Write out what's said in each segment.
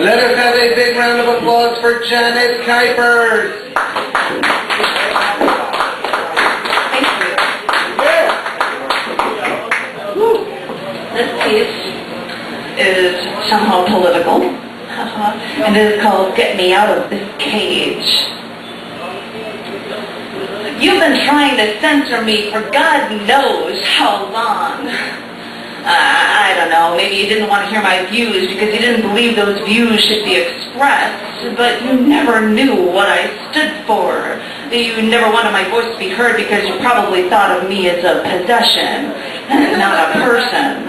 Let us have a big round of applause for Janet Kuypers. This piece is somehow political, and it is called Get Me Out of This Cage. You've been trying to censor me for God knows how long. I don't know, maybe you didn't want to hear my views because you didn't believe those views should be expressed, but you never knew what I stood for. You never wanted my voice to be heard because you probably thought of me as a possession, not a person.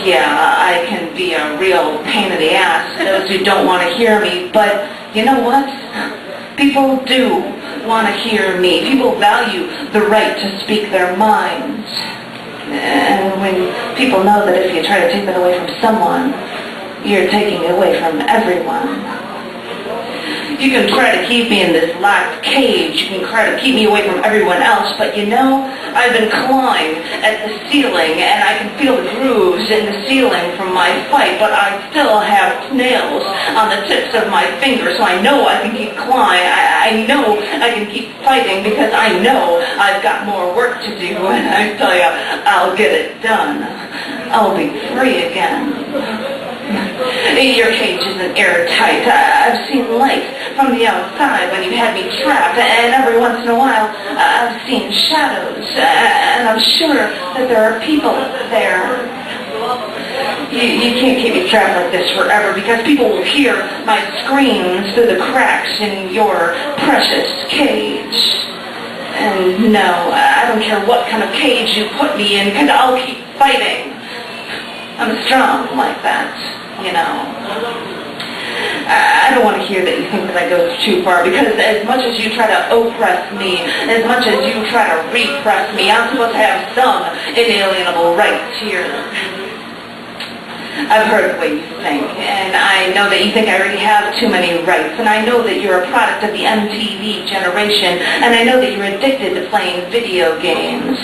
Yeah, I can be a real pain in the ass to those who don't want to hear me, but you know what? People do want to hear me. People value the right to speak their minds. And when people know that if you try to take that away from someone, you're taking it away from everyone. You can try to keep me in this locked cage. You can try to keep me away from everyone else. But you know, I've been clawing at the ceiling, and I can feel the grooves in the ceiling from my fight. But I still have nails on the tips of my fingers, so I know I can keep clawing. I know I can keep fighting because I know I've got more work to do. And I tell you, I'll get it done. I'll be free again. Your cage isn't airtight. I've seen light from the outside when you had me trapped, and every once in a while I've seen shadows, and I'm sure that there are people there. You can't keep me trapped like this forever because people will hear my screams through the cracks in your precious cage. And no, I don't care what kind of cage you put me in because I'll keep fighting. I'm strong like that, you know. I don't want to hear that you think that I go too far because as much as you try to oppress me, as much as you try to repress me, I'm supposed to have some inalienable rights here. I've heard the way you think, and I know that you think I already have too many rights, and I know that you're a product of the MTV generation, and I know that you're addicted to playing video games.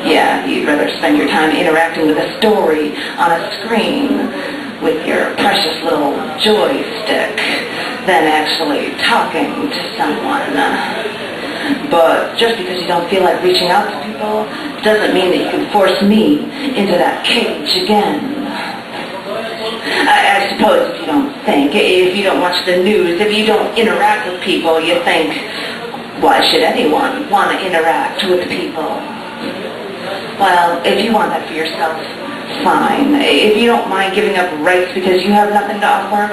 Yeah, you'd rather spend your time interacting with a story on a screen with your precious little joystick than actually talking to someone. But just because you don't feel like reaching out to people doesn't mean that you can force me into that cage again. I suppose if you don't think, if you don't watch the news, if you don't interact with people, you think, why should anyone want to interact with people? Well, if you want that for yourself, fine. If you don't mind giving up rights because you have nothing to offer,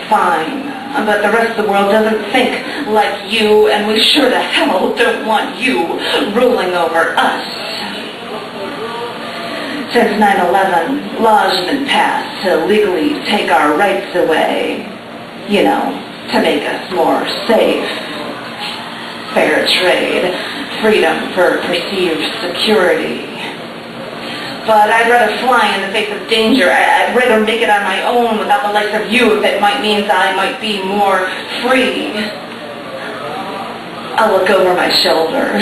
fine. But the rest of the world doesn't think like you, and we sure to hell don't want you ruling over us. Since 9/11, laws have been passed to legally take our rights away, you know, to make us more safe. Fair trade, freedom for perceived security. But I'd rather fly in the face of danger. I'd rather make it on my own without the likes of you if it means I might be more free. I'll look over my shoulder.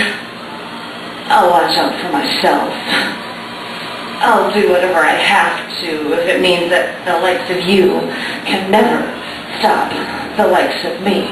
I'll watch out for myself. I'll do whatever I have to if it means that the likes of you can never stop the likes of me.